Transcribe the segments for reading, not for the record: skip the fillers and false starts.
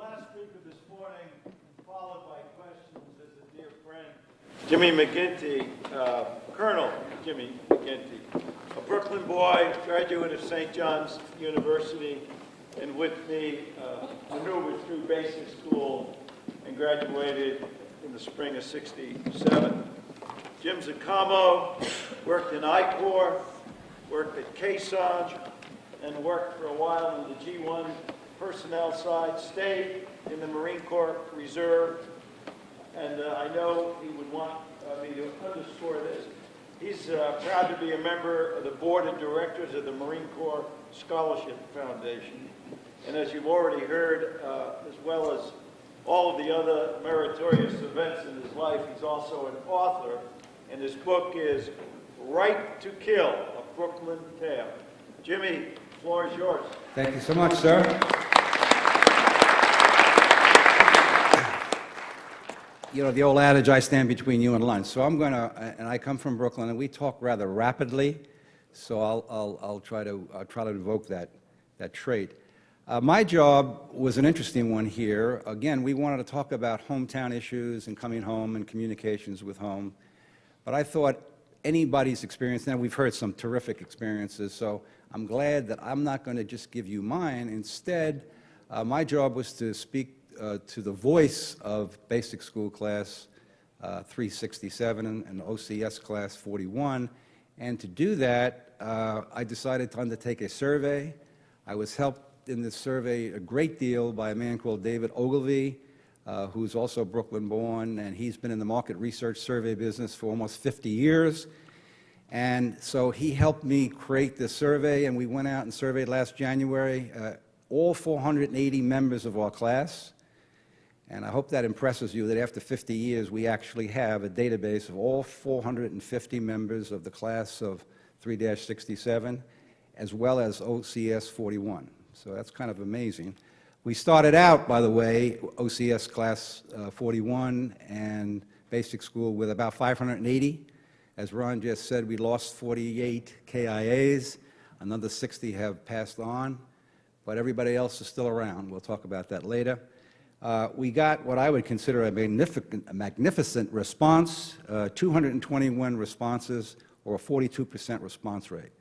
last speaker this morning, followed by questions, is a dear friend, Jimmy McGinty, Colonel Jimmy McGinty, a Brooklyn boy, graduate of St. John's University, and with me maneuvered through basic school and graduated in the spring of '67. Jim's a Como, worked in I-Corps, worked at Caisson, and worked for a while in the G1 personnel side, stayed in the Marine Corps Reserve, and I know he would want me to underscore this. He's proud to be a member of the board of directors of the Marine Corps Scholarship Foundation. And as you've already heard, as well as all of the other meritorious events in his life, he's also an author, and his book is Right to Kill, A Brooklyn Tale. Jimmy, the floor is yours. Thank you so much, sir. You know, the old adage, I stand between you and lunch. So I'm going to, and I come from Brooklyn, and we talk rather rapidly, so I'll try to invoke that trait. My job was an interesting one here. Again, we wanted to talk about hometown issues and coming home and communications with home. But I thought anybody's experience, now we've heard some terrific experiences, so I'm glad that I'm not going to just give you mine. Instead, my job was to speak to the voice of basic school class 367 and OCS class 41. And to do that, I decided to undertake a survey. I was helped in this survey a great deal by a man called David Ogilvy, who's also Brooklyn born, and he's been in the market research survey business for almost 50 years. And so he helped me create this survey, and we went out and surveyed last January all 480 members of our class. And I hope that impresses you that after 50 years, we actually have a database of all 450 members of the class of 3-67, as well as OCS 41. So that's kind of amazing. We started out, by the way, OCS class 41 and basic school with about 580. As Ron just said, we lost 48 KIAs. Another 60 have passed on, but everybody else is still around. We'll talk about that later. We got what I would consider a magnificent response, 221 responses, or a 42% response rate.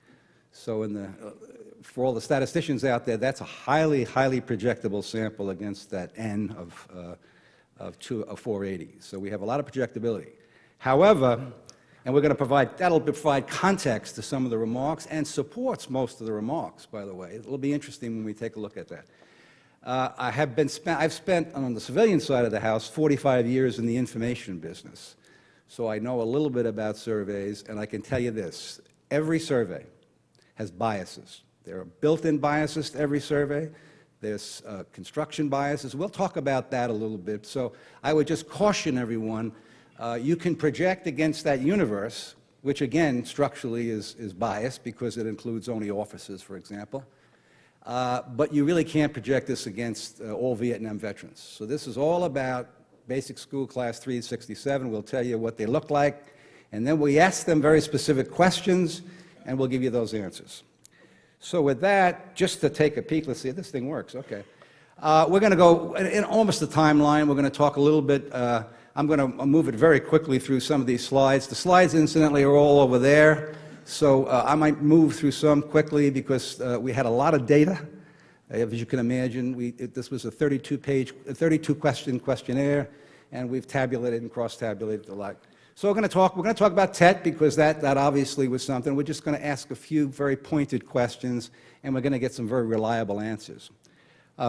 So for all the statisticians out there, that's a highly, highly projectable sample against that N of 480. So we have a lot of projectability. However, and we're going to that'll provide context to some of the remarks and supports most of the remarks, by the way. It'll be interesting when we take a look at that. I've spent on the civilian side of the house 45 years in the information business. So I know a little bit about surveys, and I can tell you this. Every survey has biases. There are built-in biases to every survey. There's construction biases. We'll talk about that a little bit. So I would just caution everyone, you can project against that universe, which again, structurally is biased because it includes only officers, for example. But you really can't project this against all Vietnam veterans. So this is all about basic school class 367. We'll tell you what they look like, and then we ask them very specific questions, and we'll give you those answers. So with that, just to take a peek, let's see if this thing works. Okay. We're going to go in almost the timeline. We're going to talk a little bit. I'm going to move it very quickly through some of these slides. The slides, incidentally, are all over there. So I might move through some quickly because we had a lot of data. As you can imagine, this was a 32-question questionnaire, and we've tabulated and cross-tabulated a lot. So we're going to talk about TET because that obviously was something. We're just going to ask a few very pointed questions, and we're going to get some very reliable answers.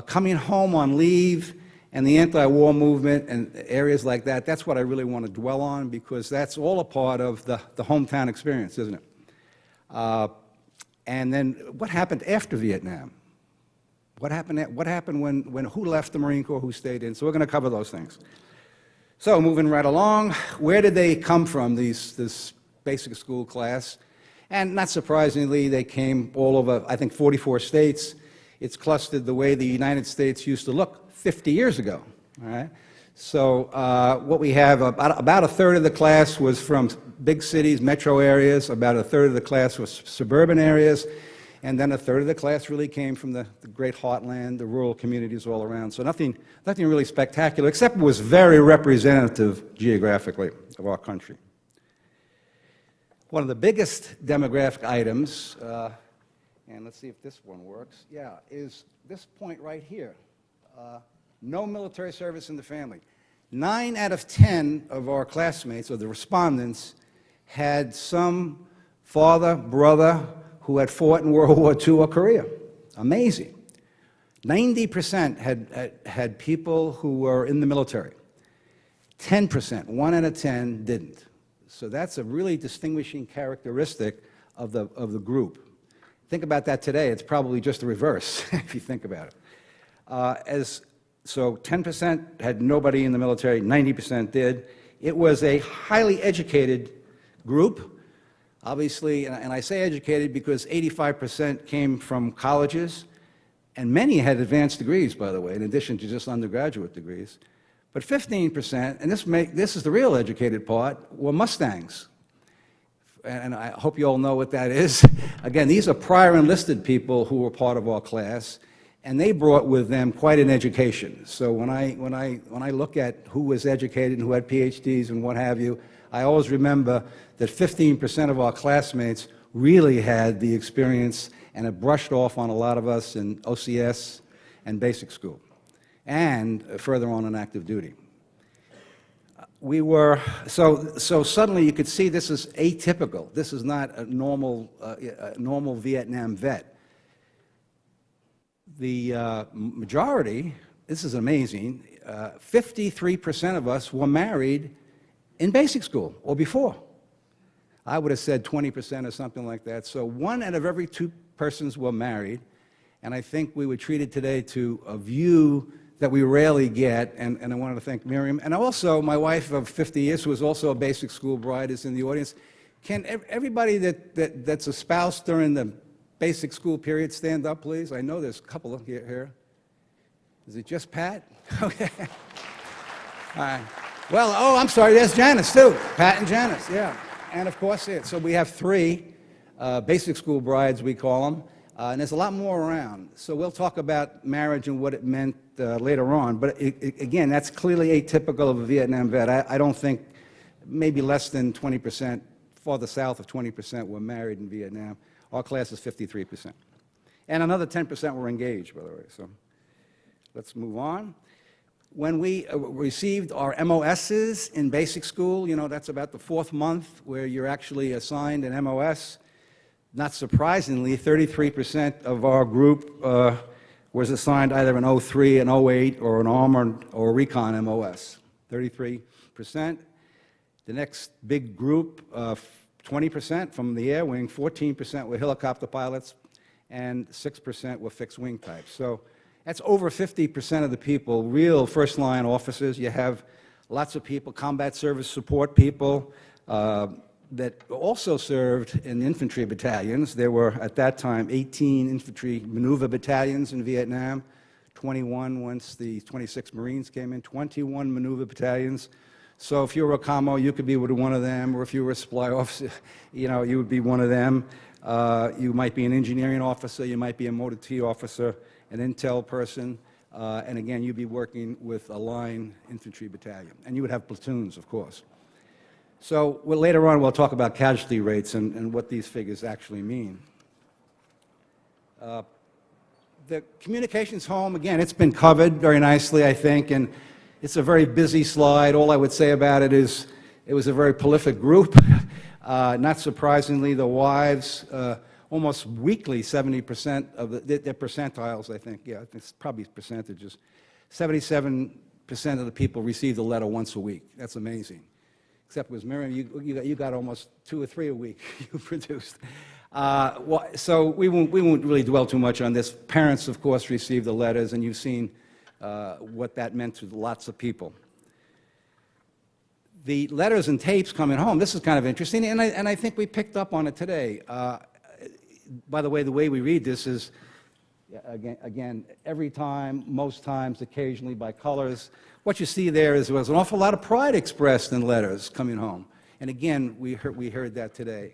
Coming home on leave and the anti-war movement and areas like that, that's what I really want to dwell on because that's all a part of the hometown experience, isn't it? And then what happened after Vietnam? What happened when who left the Marine Corps, who stayed in? So we're going to cover those things. So moving right along, where did they come from, this basic school class? And not surprisingly, they came all over, I think, 44 states. It's clustered the way the United States used to look 50 years ago, all right? So what we have, about a third of the class was from big cities, metro areas, about a third of the class was suburban areas, And then a third of the class really came from the great heartland, the rural communities all around. So nothing really spectacular, except it was very representative geographically of our country. One of the biggest demographic items, and let's see if this one works, yeah, is this point right here. No military service in the family. 9 out of 10 of our classmates, or the respondents, had some father, brother, who had fought in World War II or Korea. Amazing. 90% had people who were in the military. 10%, 1 out of 10, didn't. So that's a really distinguishing characteristic of the group. Think about that today, it's probably just the reverse, if you think about it. So 10% had nobody in the military, 90% did. It was a highly educated group. Obviously, and I say educated because 85% came from colleges, and many had advanced degrees, by the way, in addition to just undergraduate degrees. But 15%, and this is the real educated part, were Mustangs. And I hope you all know what that is. Again, these are prior enlisted people who were part of our class, and they brought with them quite an education. So when I look at who was educated and who had PhDs and what have you, I always remember that 15% of our classmates really had the experience, and it brushed off on a lot of us in OCS and basic school, and further on in active duty. So suddenly you could see this is atypical. This is not a normal Vietnam vet. The majority, this is amazing, 53% of us were married in basic school or before. I would have said 20% or something like that. So 1 out of every 2 persons were married, and I think we were treated today to a view that we rarely get, and I wanted to thank Miriam. And also, my wife of 50 years, who was also a basic school bride, is in the audience. Can everybody that's a spouse during the basic school period stand up, please? I know there's a couple here. Is it just Pat? Okay. All right. Well, oh, I'm sorry, there's Janice, too. Pat and Janice, yeah. And of course, so we have 3 basic school brides, we call them, and there's a lot more around. So we'll talk about marriage and what it meant later on, but again, that's clearly atypical of a Vietnam vet. I don't think, maybe less than 20%, farther south of 20% were married in Vietnam. Our class is 53%. And another 10% were engaged, by the way, so let's move on. When we received our MOSs in basic school, you know, that's about the 4th month where you're actually assigned an MOS. Not surprisingly, 33% of our group was assigned either an 03, an 08, or an armored or recon MOS. 33%. The next big group, 20% from the air wing, 14% were helicopter pilots, and 6% were fixed wing types. So that's over 50% of the people, real first-line officers. You have lots of people, combat service support people, that also served in infantry battalions. There were, at that time, 18 infantry maneuver battalions in Vietnam, 21 once the 26 Marines came in, 21 maneuver battalions. So if you were a commo, you could be with one of them, or if you were a supply officer, you know, you would be one of them. You might be an engineering officer, you might be a motor T officer, an intel person, and again, you'd be working with a line infantry battalion. And you would have platoons, of course. So later on, we'll talk about casualty rates and what these figures actually mean. The communications home, again, it's been covered very nicely, I think, and it's a very busy slide. All I would say about it is it was a very prolific group. Not surprisingly, the wives, almost weekly, 70% of their percentiles, I think, yeah, it's probably percentages. 77% of the people received a letter once a week. That's amazing. Except with Miriam, you got almost 2 or 3 a week you produced. So we won't really dwell too much on this. Parents, of course, received the letters, and you've seen what that meant to lots of people. The letters and tapes coming home, this is kind of interesting, and I think we picked up on it today. By the way we read this is, again, every time, most times, occasionally by colors. What you see there is was an awful lot of pride expressed in letters coming home. And again, we heard that today.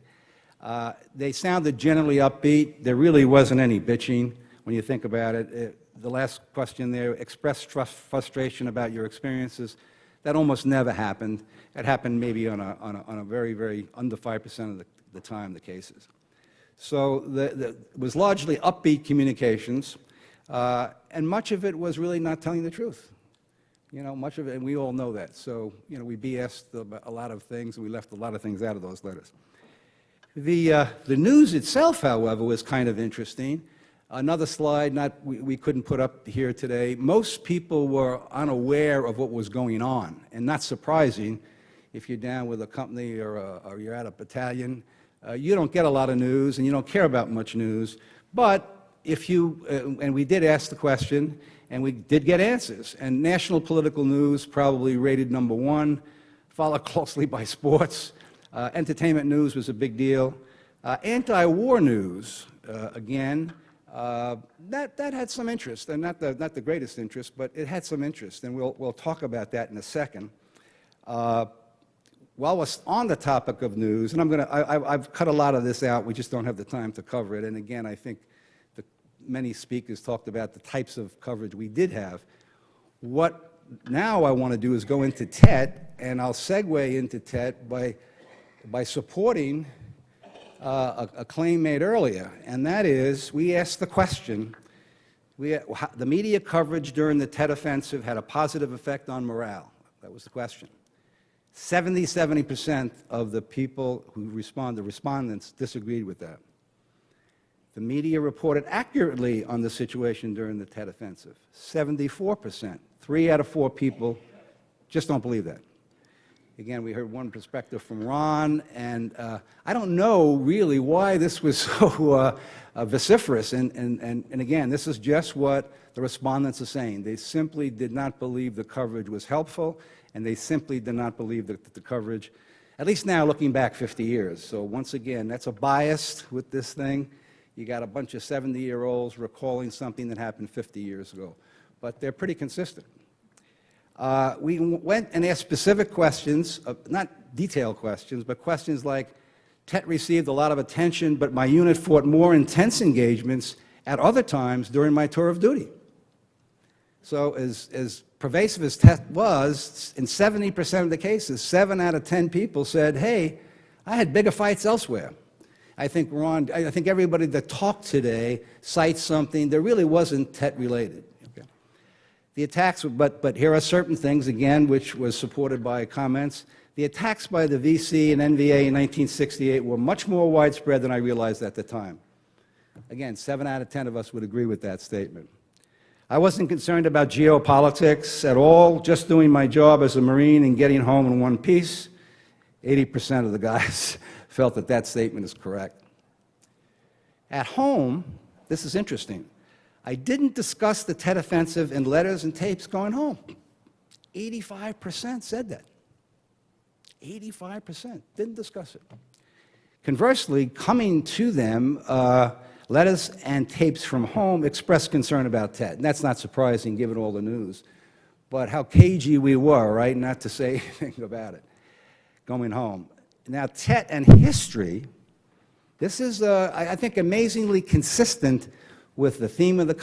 They sounded generally upbeat. There really wasn't any bitching when you think about it. The last question there, express frustration about your experiences. That almost never happened. It happened maybe on a very, very under 5% of the time, the cases. So it was largely upbeat communications, and much of it was really not telling the truth. You know, much of it, and we all know that. So, you know, we BS'd a lot of things, and we left a lot of things out of those letters. The news itself, however, was kind of interesting. Another slide we couldn't put up here today. Most people were unaware of what was going on, and not surprising. If you're down with a company or you're at a battalion, you don't get a lot of news, and you don't care about much news. But if you, and we did ask the question, and we did get answers. And national political news probably rated #1, followed closely by sports. Entertainment news was a big deal. Anti-war news, again, that had some interest, and not the greatest interest, but it had some interest, and we'll talk about that in a second. While we're on the topic of news, and I've cut a lot of this out, we just don't have the time to cover it, and again, I think many speakers talked about the types of coverage we did have. What now I want to do is go into TET, and I'll segue into TET by supporting a claim made earlier, and that is, we asked the question, the media coverage during the TET offensive had a positive effect on morale. That was the question. 70% of the people who responded, the respondents, disagreed with that. The media reported accurately on the situation during the TET offensive. 74%. 3 out of 4 people just don't believe that. Again, we heard one perspective from Ron, and I don't know really why this was so vociferous. And again, this is just what the respondents are saying. They simply did not believe the coverage was helpful, and they simply did not believe that the coverage, at least now looking back 50 years. So once again, that's a bias with this thing. You got a bunch of 70-year-olds recalling something that happened 50 years ago. But they're pretty consistent. We went and asked specific questions, not detailed questions, but questions like, TET received a lot of attention, but my unit fought more intense engagements at other times during my tour of duty. So as pervasive as TET was, in 70% of the cases, 7 out of 10 people said, hey, I had bigger fights elsewhere. I think, Ron, I think everybody that talked today cites something that really wasn't TET related. Okay. The attacks, but here are certain things, again, which was supported by comments. The attacks by the VC and NVA in 1968 were much more widespread than I realized at the time. Again, 7 out of 10 of us would agree with that statement. I wasn't concerned about geopolitics at all, just doing my job as a Marine and getting home in one piece. 80% of the guys felt that that statement is correct. At home, this is interesting. I didn't discuss the TET offensive in letters and tapes going home. 85% said that. 85% didn't discuss it. Conversely, coming to them, letters and tapes from home expressed concern about TET. And that's not surprising given all the news. But how cagey we were, right, not to say anything about it going home. Now, TET and history, this is, I think, amazingly consistent with the theme of the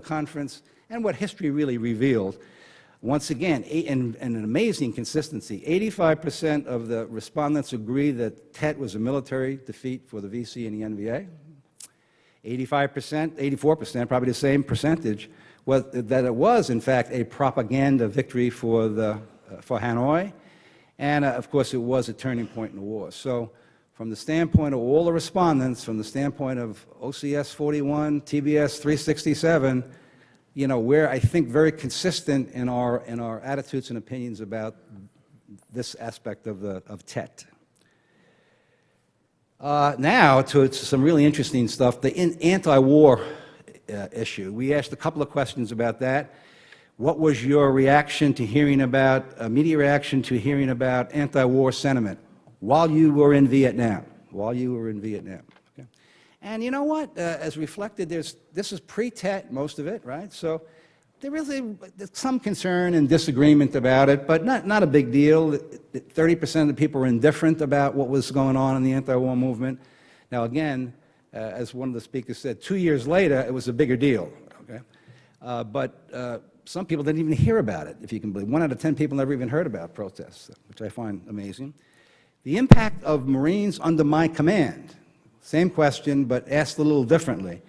conference and what history really revealed. Once again, in an amazing consistency, 85% of the respondents agree that TET was a military defeat for the VC and the NVA. 85%, 84%, probably the same percentage, was that it was, in fact, a propaganda victory for Hanoi. And, of course, it was a turning point in the war. So from the standpoint of all the respondents, from the standpoint of OCS 41, TBS 367, you know, we're, I think, very consistent in our attitudes and opinions about this aspect of TET. Now, to some really interesting stuff, the anti-war issue. We asked a couple of questions about that. What was your reaction to hearing about, immediate reaction to hearing about anti-war sentiment while you were in Vietnam? While you were in Vietnam. Okay. And you know what? As reflected, this is pre-TET, most of it, right? So there is some concern and disagreement about it, but not a big deal. 30% of the people were indifferent about what was going on in the anti-war movement. Now, again, as one of the speakers said, 2 years later, it was a bigger deal. Okay? But some people didn't even hear about it, if you can believe. 1 out of 10 people never even heard about protests, which I find amazing. The impact of Marines under my command, same question, but asked a little differently.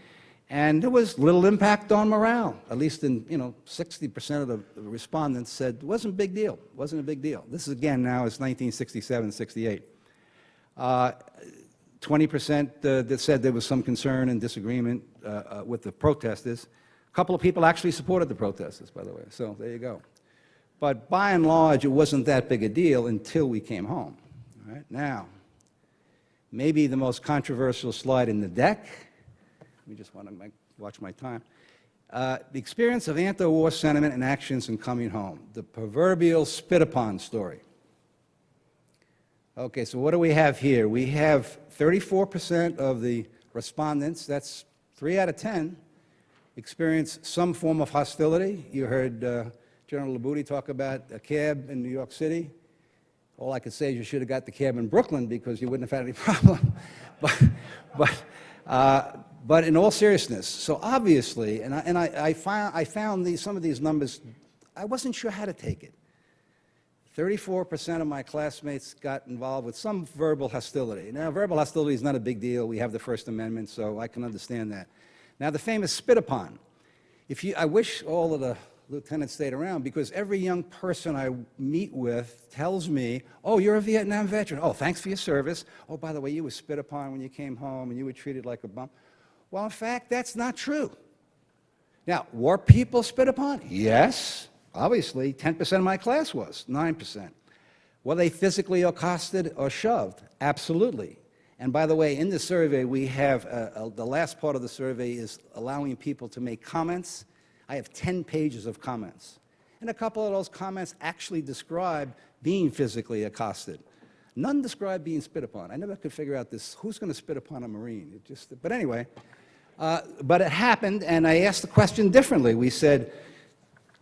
And there was little impact on morale. At least in, 60% of the respondents said it wasn't a big deal. It wasn't a big deal. This is, again, now it's 1967, 68. 20% that said there was some concern and disagreement with the protesters. A couple of people actually supported the protesters, by the way, so there you go. But by and large, it wasn't that big a deal until we came home. All right? Now, maybe the most controversial slide in the deck. We just want to watch my time. The experience of anti-war sentiment and actions in coming home. The proverbial spit-upon story. Okay, so what do we have here? We have 34% of the respondents, that's 3 out of 10, experienced some form of hostility. You heard General Labouty talk about a cab in New York City. All I could say is you should have got the cab in Brooklyn because you wouldn't have had any problem. But in all seriousness, so obviously, and I found some of these numbers, I wasn't sure how to take it. 34% of my classmates got involved with some verbal hostility. Now, verbal hostility is not a big deal. We have the First Amendment, so I can understand that. Now, the famous spit upon. I wish all of the lieutenants stayed around, because every young person I meet with tells me, oh, you're a Vietnam veteran. Oh, thanks for your service. Oh, by the way, you were spit upon when you came home, and you were treated like a bum. Well, in fact, that's not true. Now, were people spit upon? Yes. Obviously, 10% of my class was, 9%. Were they physically accosted or shoved? Absolutely. And by the way, in the survey, we have, the last part of the survey is allowing people to make comments. I have 10 pages of comments. And a couple of those comments actually describe being physically accosted. None describe being spit upon. I never could figure out this, who's going to spit upon a Marine? But anyway, but it happened, and I asked the question differently. We said,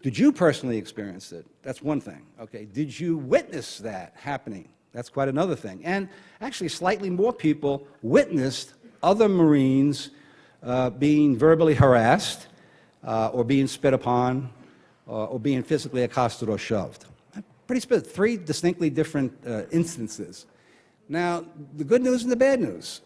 did you personally experience it? That's one thing. Okay, did you witness that happening? That's quite another thing. And actually, slightly more people witnessed other Marines being verbally harassed or being spit upon or being physically accosted or shoved. Pretty 3 distinctly different instances. Now, the good news and the bad news.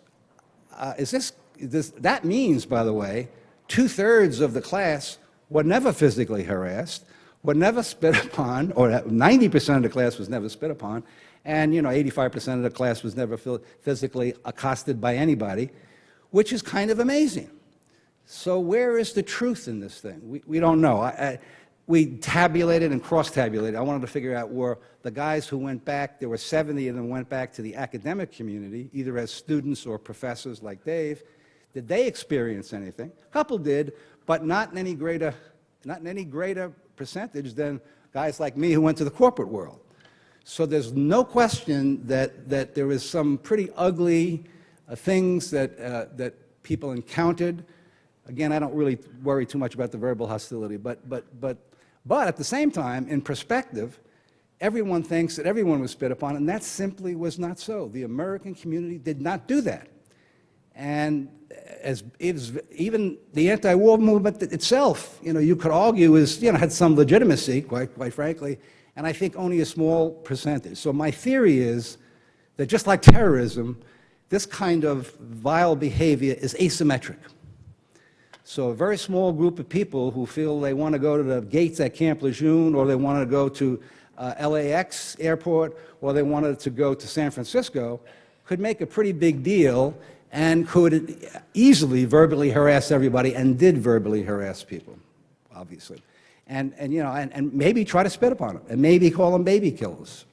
That means, by the way, 2/3 of the class were never physically harassed, were never spit upon, or 90% of the class was never spit upon, and 85% of the class was never physically accosted by anybody, which is kind of amazing. So where is the truth in this thing? We don't know. We tabulated and cross-tabulated. I wanted to figure out, were the guys who went back, there were 70 of them went back to the academic community, either as students or professors like Dave. Did they experience anything? A couple did, but not in any greater percentage than guys like me who went to the corporate world. So there's no question that there is some pretty ugly things that people encountered. Again, I don't really worry too much about the verbal hostility, but at the same time, in perspective, everyone thinks that everyone was spit upon, and that simply was not so. The American community did not do that. And even the anti-war movement itself, you could argue had some legitimacy, quite frankly, and I think only a small percentage. So my theory is that just like terrorism, this kind of vile behavior is asymmetric. So a very small group of people who feel they want to go to the gates at Camp Lejeune, or they want to go to LAX airport, or they wanted to go to San Francisco, could make a pretty big deal and could easily verbally harass everybody, and did verbally harass people, obviously. And maybe try to spit upon them, and maybe call them baby killers.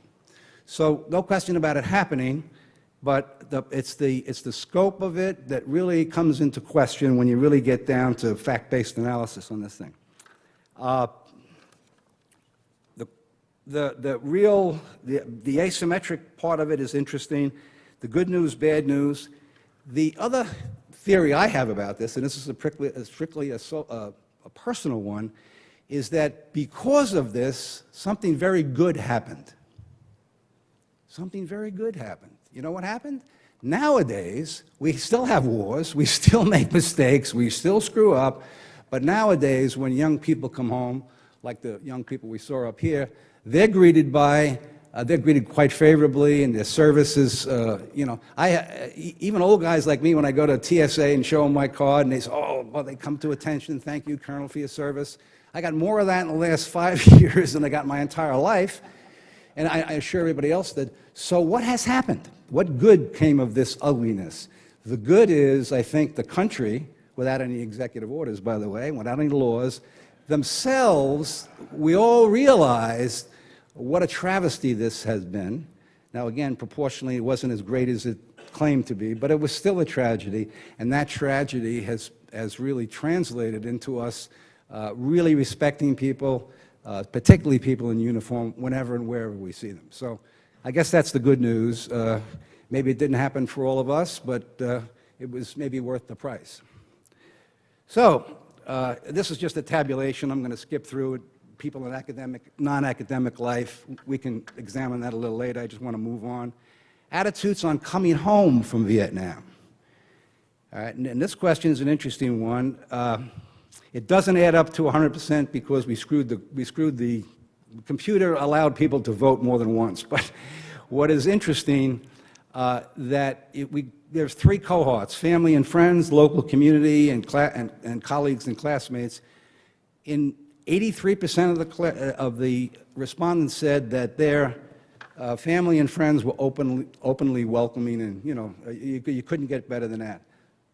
So no question about it happening, but it's the scope of it that really comes into question when you really get down to fact-based analysis on this thing. The asymmetric part of it is interesting. The good news, bad news. The other theory I have about this, and this is strictly a personal one, is that because of this, something very good happened. Something very good happened. You know what happened? Nowadays, we still have wars, we still make mistakes, we still screw up, but nowadays, when young people come home, like the young people we saw up here, they're greeted quite favorably, and their services, you know, even old guys like me, when I go to TSA and show them my card, and they say, oh, well, they come to attention, thank you, Colonel, for your service. I got more of that in the last 5 years than I got my entire life, and I assure everybody else that. So what has happened? What good came of this ugliness? The good is, I think, the country, without any executive orders, by the way, without any laws, themselves, we all realized what a travesty this has been. Now, again, proportionally, it wasn't as great as it claimed to be, but it was still a tragedy, and that tragedy has really translated into us really respecting people, particularly people in uniform, whenever and wherever we see them. So I guess that's the good news. Maybe it didn't happen for all of us, but it was maybe worth the price. So this is just a tabulation. I'm going to skip through it. People in academic, non-academic life, we can examine that a little later. I just want to move on. Attitudes on coming home from Vietnam. All right, and this question is an interesting one. It doesn't add up to 100% because we screwed the computer allowed people to vote more than once. But what is interesting, there's three cohorts: family and friends, local community, and colleagues and classmates. In 83% of the respondents said that their family and friends were openly welcoming, and you know, you couldn't get better than that.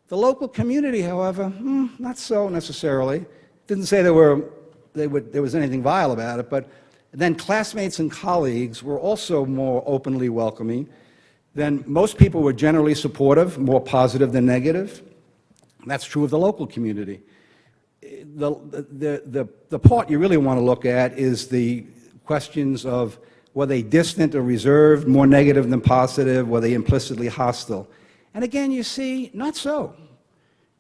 The local community, however, not so necessarily. Didn't say there was anything vile about it, but then classmates and colleagues were also more openly welcoming. Then most people were generally supportive, more positive than negative. That's true of the local community. The part you really want to look at is the questions of were they distant or reserved, more negative than positive, were they implicitly hostile? And again, you see, not so.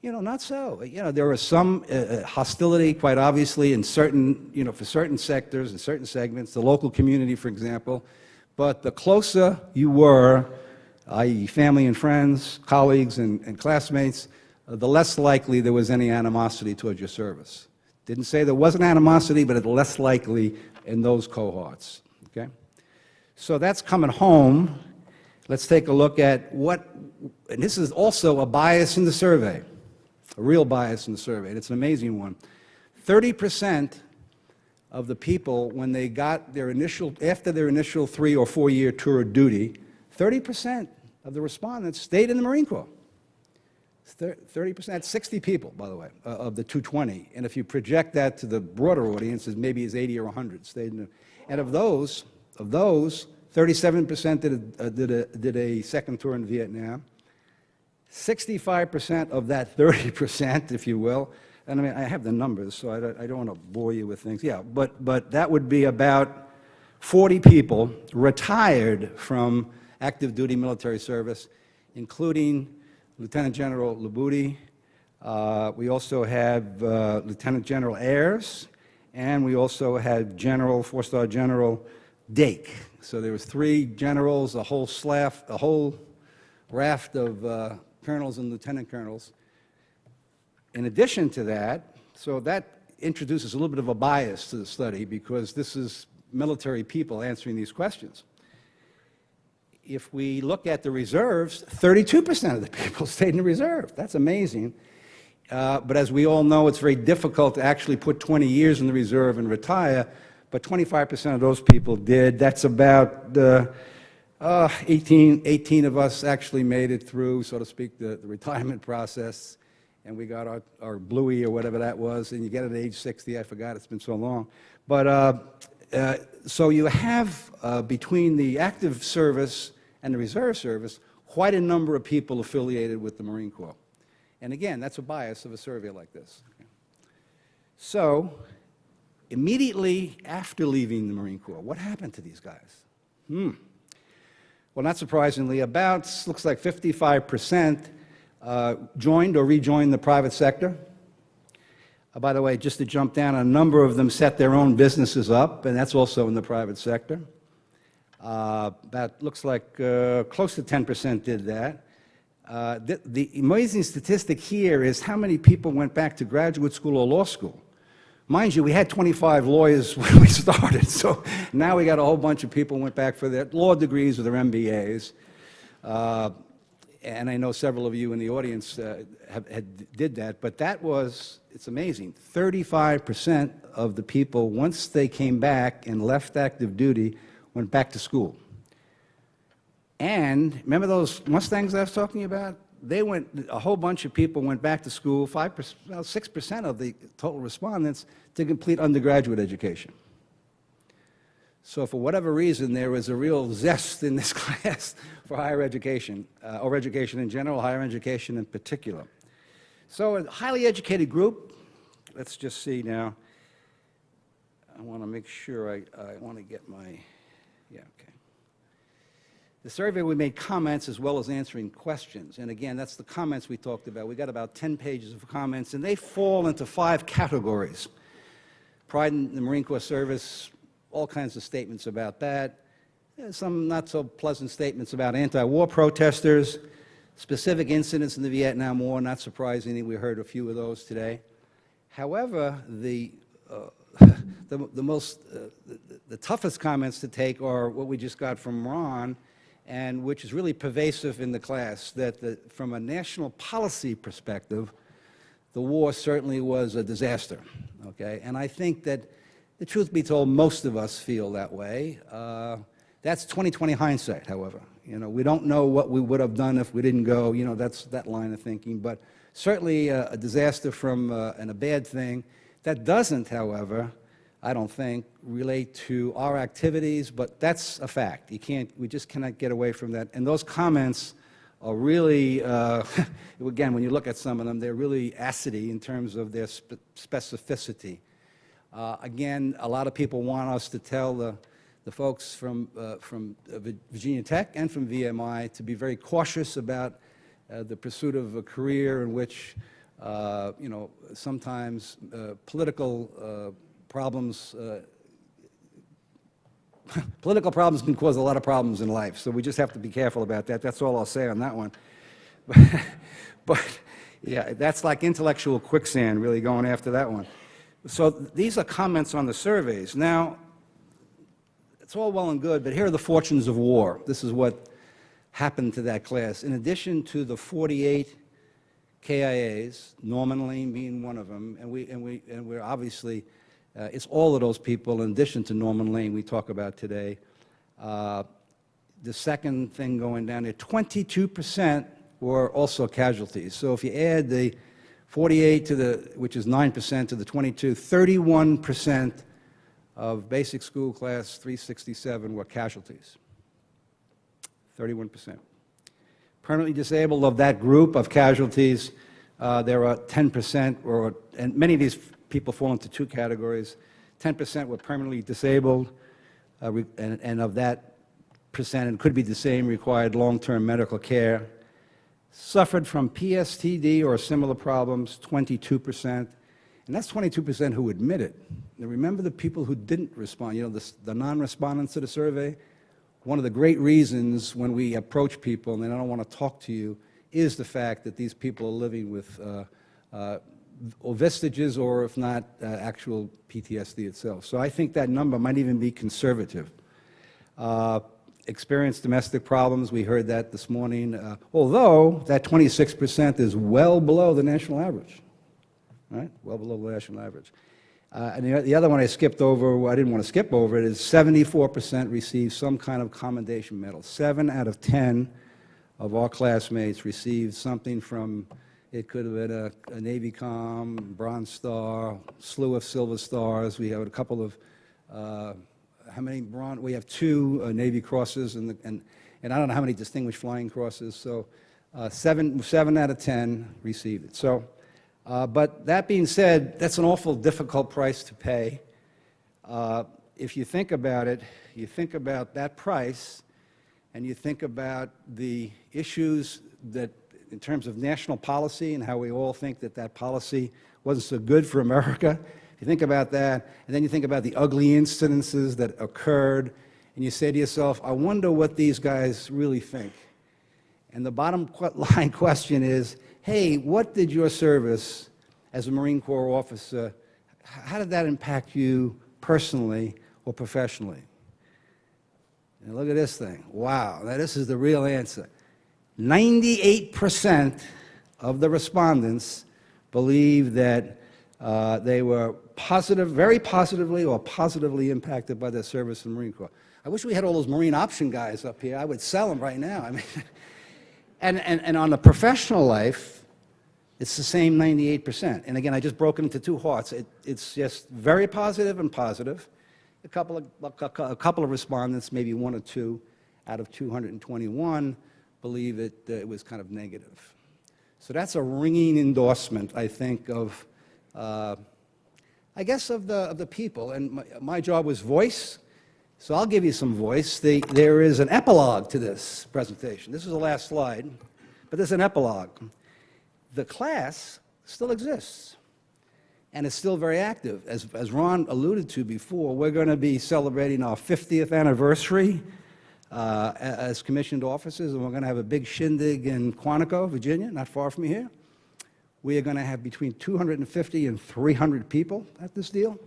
You know, not so. You know, there was some hostility, quite obviously, in certain, you know, for certain sectors and certain segments, the local community, for example. But the closer you were, i.e. family and friends, colleagues and classmates, the less likely there was any animosity towards your service. Didn't say there wasn't animosity, but it's less likely in those cohorts, okay? So that's coming home. Let's take a look at and this is also a bias in the survey, a real bias in the survey, and it's an amazing one. 30% of the people, when they got after their initial 3 or 4 year tour of duty, 30% of the respondents stayed in the Marine Corps. 30%, 60 people, by the way, of the 220. And if you project that to the broader audience, maybe it's 80 or 100 stayed in the, and of those, 37% did a second tour in Vietnam. 65% of that 30%, if you will, and I mean, I have the numbers, so I don't want to bore you with things. Yeah, but that would be about 40 people retired from active duty military service, including Lieutenant General Labuti. We also have Lieutenant General Ayers, and we also had General, 4-star General Dake. So there was 3 generals, a whole raft of colonels and lieutenant colonels. In addition to that, so that introduces a little bit of a bias to the study because this is military people answering these questions. If we look at the reserves, 32% of the people stayed in the reserve. That's amazing. But as we all know, it's very difficult to actually put 20 years in the reserve and retire, but 25% of those people did. That's about 18 of us actually made it through, so to speak, the retirement process, and we got our bluey or whatever that was, and you get it at age 60, I forgot, it's been so long. But so you have, between the active service and the reserve service, quite a number of people affiliated with the Marine Corps. And again, that's a bias of a survey like this. So, immediately after leaving the Marine Corps, what happened to these guys? Well, not surprisingly, looks like 55% joined or rejoined the private sector. By the way, just to jump down, a number of them set their own businesses up, and that's also in the private sector. Looks like close to 10% did that. The amazing statistic here is how many people went back to graduate school or law school. Mind you, we had 25 lawyers when we started, so now we got a whole bunch of people who went back for their law degrees or their MBAs. And I know several of you in the audience did that, but it's amazing. 35% of the people, once they came back and left active duty, went back to school. And remember those Mustangs I was talking about? A whole bunch of people went back to school, 6% of the total respondents, to complete undergraduate education. So for whatever reason, there was a real zest in this class for higher education, or education in general, higher education in particular. So a highly educated group, let's just see now. I want to make sure I want to get my, yeah, okay. The survey, we made comments as well as answering questions. And again, that's the comments we talked about. We got about 10 pages of comments, and they fall into 5 categories. Pride in the Marine Corps service, all kinds of statements about that. Some not so pleasant statements about anti-war protesters, specific incidents in the Vietnam War, not surprisingly, we heard a few of those today. However, the toughest comments to take are what we just got from Ron, and which is really pervasive in the class, that from a national policy perspective, the war certainly was a disaster, okay? And I think that, the truth be told, most of us feel that way. That's 20/20 hindsight, however. You know, we don't know what we would have done if we didn't go, you know, that's that line of thinking, but certainly a disaster and a bad thing. That doesn't, however, I don't think, relate to our activities, but that's a fact. We just cannot get away from that. And those comments are really, again, when you look at some of them, they're really acidy in terms of their specificity. Again, a lot of people want us to tell the folks from Virginia Tech and from VMI to be very cautious about the pursuit of a career in which, you know, sometimes political problems can cause a lot of problems in life, so we just have to be careful about that. That's all I'll say on that one. But yeah, that's like intellectual quicksand, really, going after that one. So these are comments on the surveys. Now, it's all well and good, but here are the fortunes of war. This is what happened to that class. In addition to the 48 KIAs, Norman Lane being one of them, and we're obviously, it's all of those people in addition to Norman Lane we talk about today. The second thing going down there, 22% were also casualties. So if you add the 48 which is 9% to the 22, 31% of basic school class 367 were casualties. 31%. Permanently disabled, of that group of casualties, there are 10%, and many of these people fall into 2 categories. 10% were permanently disabled, and of that percent, it could be the same, required long-term medical care. Suffered from PSTD or similar problems, 22%, and that's 22% who admit it. Now remember the people who didn't respond, you know, the non-respondents to the survey? One of the great reasons when we approach people and they don't want to talk to you is the fact that these people are living with or vestiges, or if not, actual PTSD itself. So I think that number might even be conservative. Experienced domestic problems, we heard that this morning, although that 26% is well below the national average, right? Well below the national average. And the other one I skipped over, I didn't want to skip over it, is 74% received some kind of commendation medal. 7 out of 10 of our classmates received something from, it could have been a Navy Com, Bronze Star, slew of Silver Stars. We have a couple of, how many bronze? We have 2 Navy Crosses, and I don't know how many Distinguished Flying Crosses. So 7 out of 10 received it. So, but that being said, that's an awful difficult price to pay. If you think about it, you think about that price, and you think about the issues that, in terms of national policy and how we all think that that policy wasn't so good for America. If you think about that, and then you think about the ugly incidences that occurred, and you say to yourself, I wonder what these guys really think. And the bottom line question is, hey, what did your service as a Marine Corps officer, how did that impact you personally or professionally? And look at this thing. Wow, now this is the real answer. 98% of the respondents believe that they were very positively or positively impacted by their service in the Marine Corps. I wish we had all those Marine option guys up here. I would sell them right now. I mean, and on the professional life, it's the same 98%. And again, I just broke it into two hearts. It's just very positive and positive. A couple of respondents, maybe one or two out of 221, believe it was kind of negative. So that's a ringing endorsement, I think, of, I guess, of the people. And my job was voice, so I'll give you some voice. There is an epilogue to this presentation. This is the last slide, but there's an epilogue. The class still exists, and it's still very active. As Ron alluded to before, we're going to be celebrating our 50th anniversary as commissioned officers, and we're going to have a big shindig in Quantico, Virginia, not far from here. We are going to have between 250 and 300 people at this deal.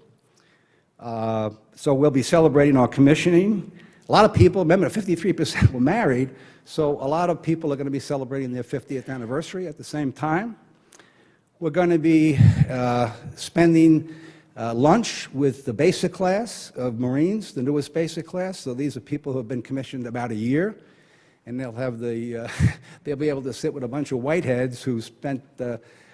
So we'll be celebrating our commissioning. A lot of people, remember, 53% were married, so a lot of people are going to be celebrating their 50th anniversary at the same time. We're going to be spending lunch with the basic class of Marines, the newest basic class. So these are people who have been commissioned about a year, and they'll have they'll be able to sit with a bunch of whiteheads who spent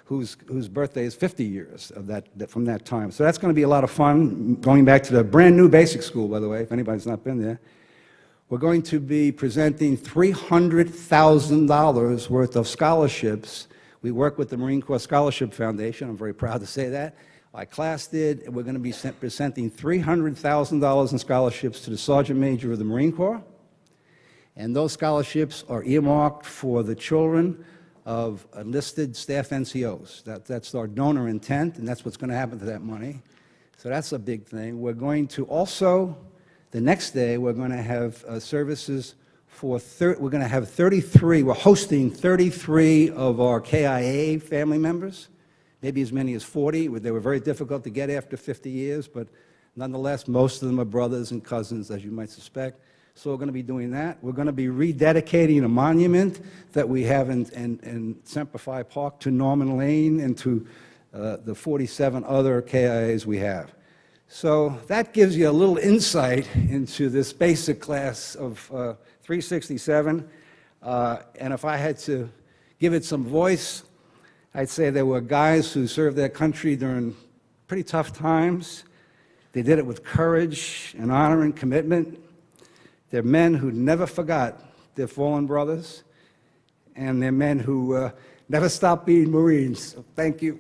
whose birthday is 50 years of from that time. So that's going to be a lot of fun. Going back to the brand new basic school, by the way, if anybody's not been there. We're going to be presenting $300,000 worth of scholarships. We work with the Marine Corps Scholarship Foundation. I'm very proud to say that. My class did, and we're going to be presenting $300,000 in scholarships to the Sergeant Major of the Marine Corps. And those scholarships are earmarked for the children of enlisted staff NCOs. That's our donor intent, and that's what's going to happen to that money. So that's a big thing. We're going to also, the next day, we're going to have services for, we're going to have 33, we're hosting 33 of our KIA family members, maybe as many as 40. They were very difficult to get after 50 years, but nonetheless, most of them are brothers and cousins, as you might suspect. So we're going to be doing that. We're going to be rededicating a monument that we have in Semper Fi Park to Norman Lane and to the 47 other KIAs we have. So that gives you a little insight into this basic class of 367. And if I had to give it some voice, I'd say there were guys who served their country during pretty tough times. They did it with courage and honor and commitment. They're men who never forgot their fallen brothers, and they're men who never stopped being Marines. So thank you.